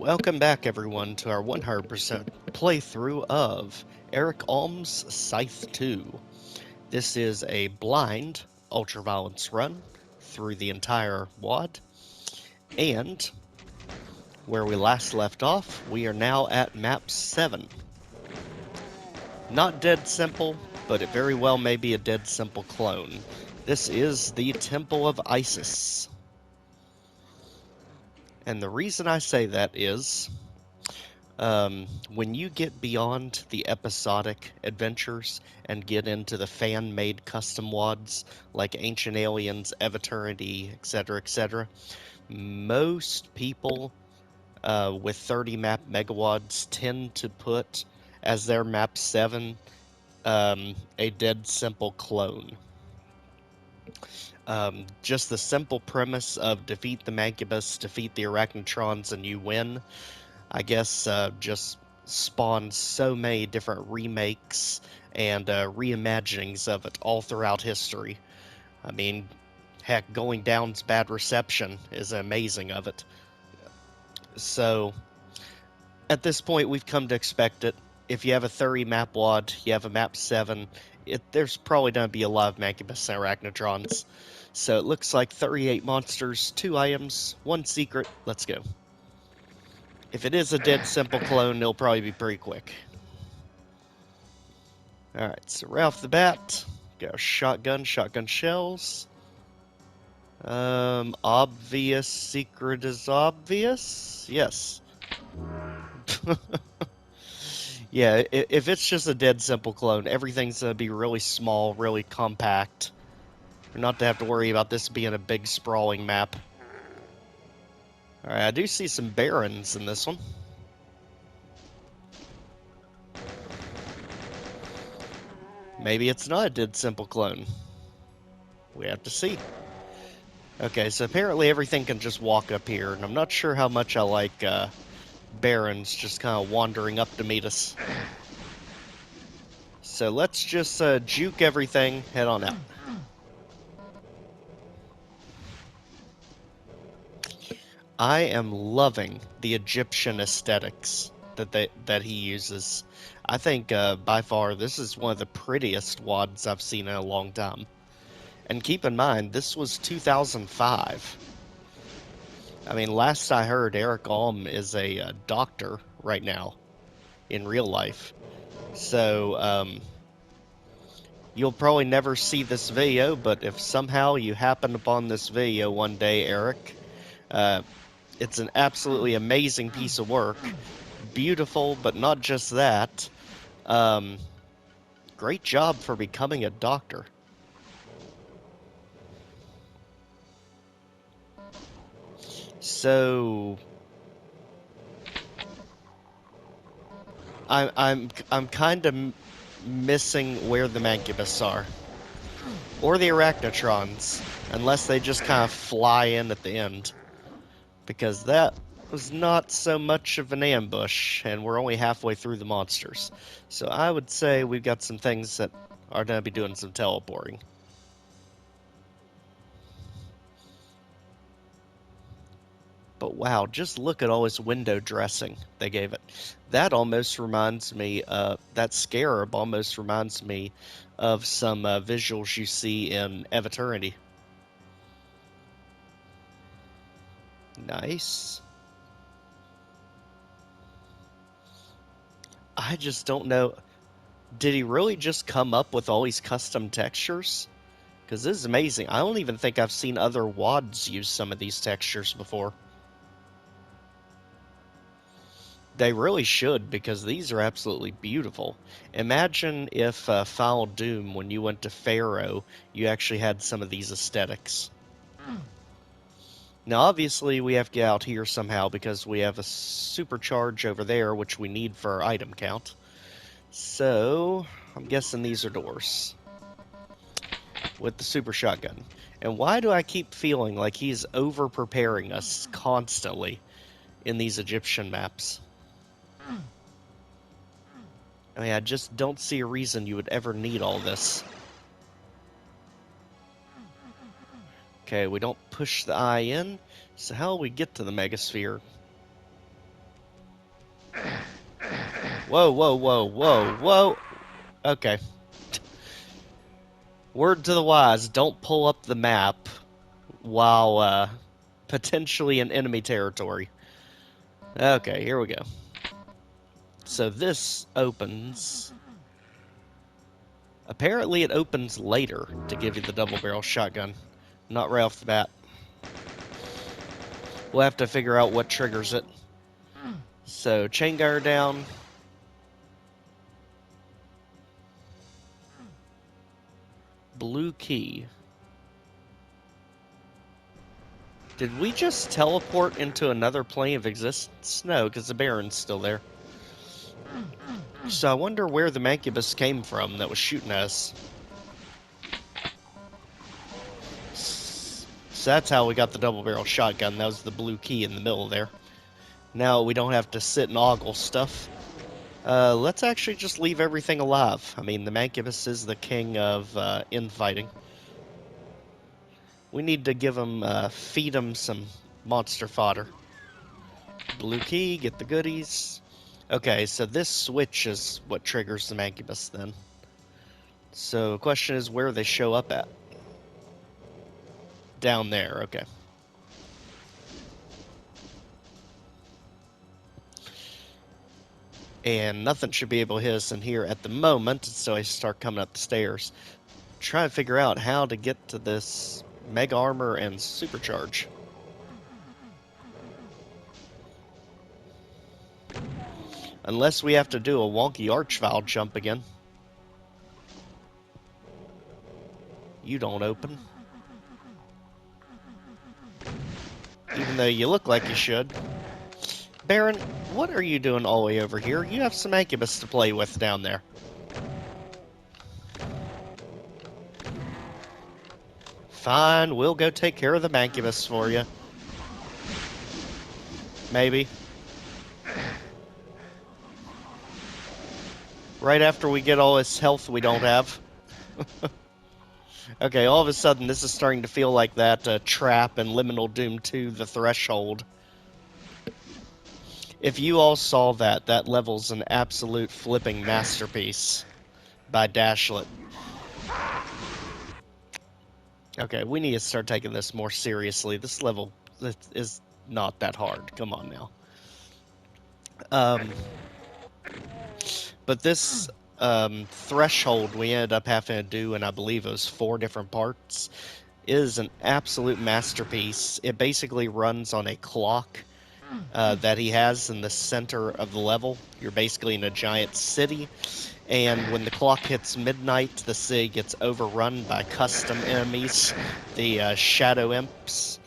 Welcome back, everyone, to our 100% playthrough of Erik Alm's Scythe 2. This is a blind ultraviolence run through the entire WAD, and where we last left off, we are now at map 7. Not dead simple, but it very well may be a dead simple clone. This is the Temple of Isis. And the reason I say that is, when you get beyond the episodic adventures and get into the fan-made custom WADs like Ancient Aliens, Eternity, etc., most people with 30 map MegaWADs tend to put as their map 7 a dead simple clone. Just the simple premise of defeat the Mancubis, defeat the Arachnotrons, and you win, I guess, just spawned so many different remakes and reimaginings of it all throughout history. I mean, heck, Going Down's bad reception is amazing of it. So, at this point, we've come to expect it. If you have a 30 map WAD, you have a map 7, there's probably going to be a lot of Mancubis and Arachnotrons. So it looks like 38 monsters, 2 items, 1 secret. Let's go. If it is a dead simple clone, it'll probably be pretty quick. Alright, so right off the bat, got shotgun shells. Obvious secret is obvious? Yes. Yeah, if it's just a dead simple clone, everything's going to be really small, really compact. Not to have to worry about this being a big sprawling map. Alright, I do see some barons in this one. Maybe it's not a dead simple clone. We have to see. Okay, so apparently everything can just walk up here, and I'm not sure how much I like barons just kind of wandering up to meet us. So let's just juke everything, head on out. I am loving the Egyptian aesthetics that he uses. I think by far this is one of the prettiest WADs I've seen in a long time. And keep in mind, this was 2005. I mean, last I heard, Erik Alm is a doctor right now in real life. So you'll probably never see this video, but if somehow you happen upon this video one day, Erik, it's an absolutely amazing piece of work. Beautiful, but not just that. Great job for becoming a doctor. So I'm kind of missing where the Mancubis are, or the Arachnotrons, unless they just kind of fly in at the end, because that was not so much of an ambush, and we're only halfway through the monsters. So I would say we've got some things that are going to be doing some teleporting. But wow, just look at all this window dressing they gave it. That almost reminds me, that scarab almost reminds me of some visuals you see in Eternity. Nice. I just don't know. Did he really just come up with all these custom textures? Because this is amazing. I don't even think I've seen other WADs use some of these textures before. They really should, because these are absolutely beautiful. Imagine if Foul Doom, when you went to Pharaoh, you actually had some of these aesthetics. Now, obviously, we have to get out here somehow, because we have a supercharge over there, which we need for our item count. So, I'm guessing these are doors. With the super shotgun. And why do I keep feeling like he's over-preparing us constantly in these Egyptian maps? I mean, I just don't see a reason you would ever need all this. Okay, we don't push the eye in, so how do we get to the Megasphere? Whoa, whoa, whoa, whoa, whoa. Okay. Word to the wise, don't pull up the map while potentially in enemy territory. Okay, here we go. So this opens... Apparently it opens later to give you the double barrel shotgun. Not right off the bat. We'll have to figure out what triggers it. So, chain gunner down. Blue key. Did we just teleport into another plane of existence? No, because the Baron's still there. So I wonder where the Mancubis came from that was shooting us. So that's how we got the double barrel shotgun. That was the blue key in the middle there. Now we don't have to sit and ogle stuff. Let's actually just leave everything alive. I mean, the Mancubis is the king of infighting. We need to give him, feed him some monster fodder. Blue key, get the goodies. Okay, so this switch is what triggers the Mancubis then. So the question is where they show up at. Down there, okay. And nothing should be able to hit us in here at the moment, so I start coming up the stairs. Trying to figure out how to get to this mega armor and supercharge. Unless we have to do a wonky arch-Vile jump again. You don't open. Even though you look like you should. Baron, what are you doing all the way over here? You have some Mancubis to play with down there. Fine, we'll go take care of the Mancubis for you. Maybe. Right after we get all this health we don't have. Okay, all of a sudden this is starting to feel like that trap in Liminal Doom 2, The Threshold. If you all saw that, that level's an absolute flipping masterpiece by Dashlet. Okay, we need to start taking this more seriously. This level is not that hard. Come on now. But this threshold we ended up having to do, and I believe it was 4 different parts, is an absolute masterpiece. It basically runs on a clock that he has in the center of the level. You're basically in a giant city, and when the clock hits midnight, the city gets overrun by custom enemies, the Shadow Imps.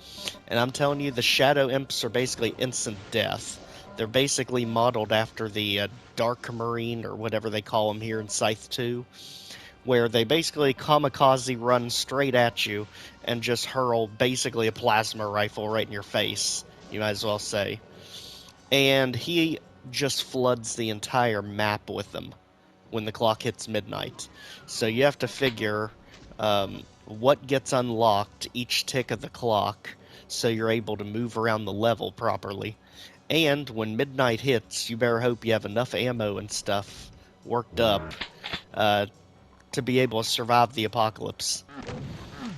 And I'm telling you, the Shadow Imps are basically instant death. They're basically modeled after the Dark Marine, or whatever they call them here in Scythe 2, where they basically kamikaze run straight at you and just hurl basically a plasma rifle right in your face, you might as well say. And he just floods the entire map with them when the clock hits midnight. So you have to figure what gets unlocked each tick of the clock so you're able to move around the level properly. And when midnight hits, you better hope you have enough ammo and stuff worked up to be able to survive the apocalypse.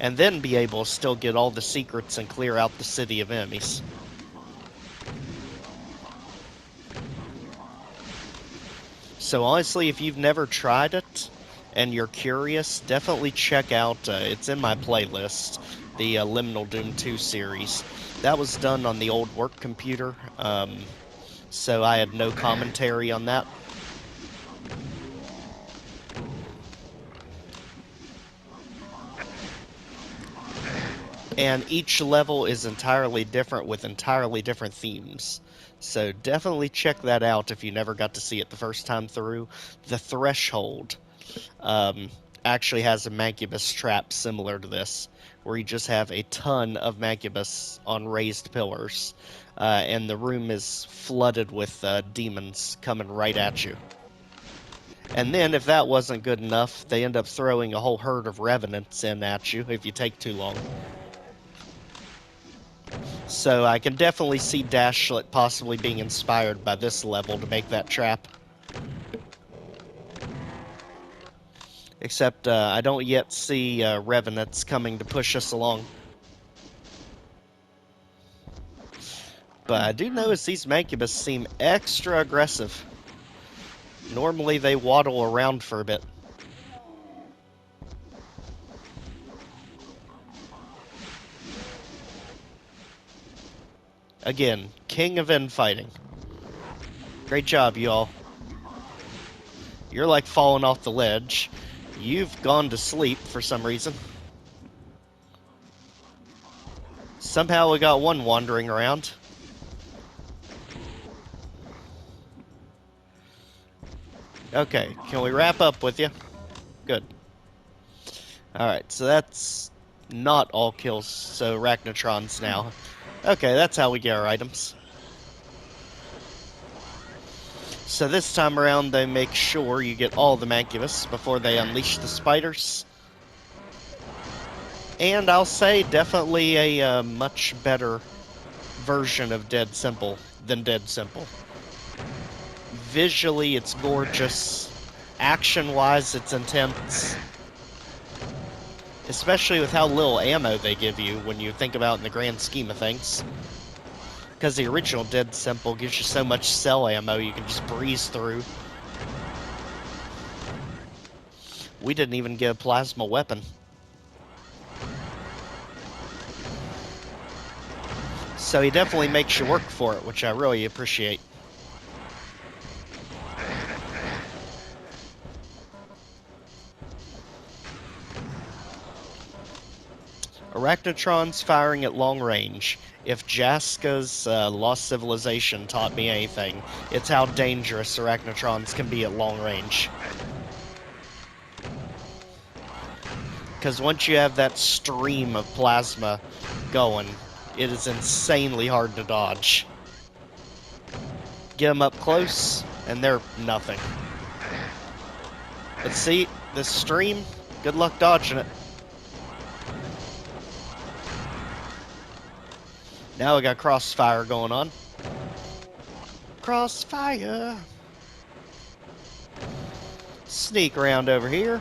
And then be able to still get all the secrets and clear out the city of enemies. So honestly, if you've never tried it and you're curious, definitely check out, it's in my playlist, the Liminal Doom 2 series. That was done on the old work computer, so I had no commentary on that. And each level is entirely different with entirely different themes. So definitely check that out if you never got to see it the first time through. The Threshold actually has a Mancubis trap similar to this, where you just have a ton of Mancubis on raised pillars, and the room is flooded with demons coming right at you. And then, if that wasn't good enough, they end up throwing a whole herd of revenants in at you if you take too long. So I can definitely see Dashlet possibly being inspired by this level to make that trap. Except I don't yet see Revenants coming to push us along. But I do notice these Mancubis seem extra aggressive. Normally they waddle around for a bit. Again, king of infighting. Great job, y'all. You're like falling off the ledge. You've gone to sleep for some reason. Somehow we got one wandering around. Okay, can we wrap up with you? Good. Alright, so that's not all kills, so Arachnotrons now. Okay, that's how we get our items. So this time around, they make sure you get all the Mancubis before they unleash the spiders. And I'll say definitely a much better version of Dead Simple than Dead Simple. Visually, it's gorgeous. Action-wise, it's intense. Especially with how little ammo they give you when you think about it in the grand scheme of things. Because the original Dead Simple gives you so much cell ammo you can just breeze through. We didn't even get a plasma weapon. So he definitely makes you work for it, which I really appreciate. Arachnotrons firing at long range. If Jaska's Lost Civilization taught me anything, it's how dangerous Arachnotrons can be at long range. Because once you have that stream of plasma going, it is insanely hard to dodge. Get them up close, and they're nothing. But see, this stream, good luck dodging it. Now we got crossfire going on. Crossfire! Sneak around over here.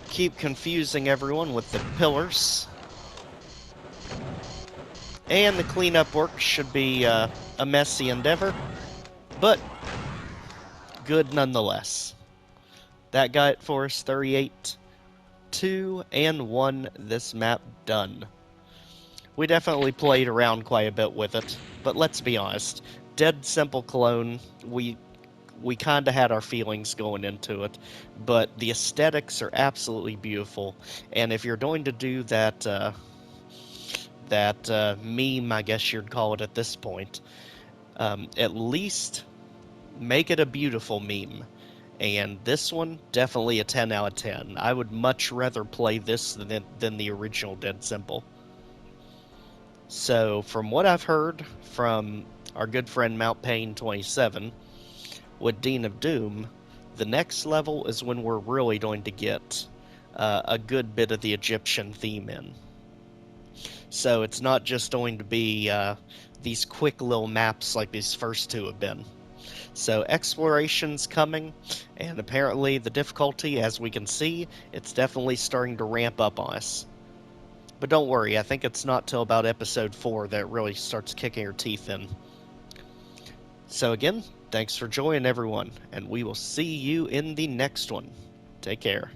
Keep confusing everyone with the pillars. And the cleanup work should be a messy endeavor, but good nonetheless. That got it for us, 38, 2, and 1 this map done. We definitely played around quite a bit with it, but let's be honest, Dead Simple Clone, we kind of had our feelings going into it, but the aesthetics are absolutely beautiful, and if you're going to do that meme, I guess you'd call it at this point, at least make it a beautiful meme. And this one, definitely a 10 out of 10. I would much rather play this than the original Dead Simple. So, from what I've heard from our good friend Mount Pain 27, with Dean of Doom, the next level is when we're really going to get a good bit of the Egyptian theme in. So it's not just going to be these quick little maps like these first two have been. So exploration's coming, and apparently the difficulty, as we can see, it's definitely starting to ramp up on us. But don't worry, I think it's not till about episode 4 that it really starts kicking your teeth in. So again, thanks for joining everyone, and we will see you in the next one. Take care.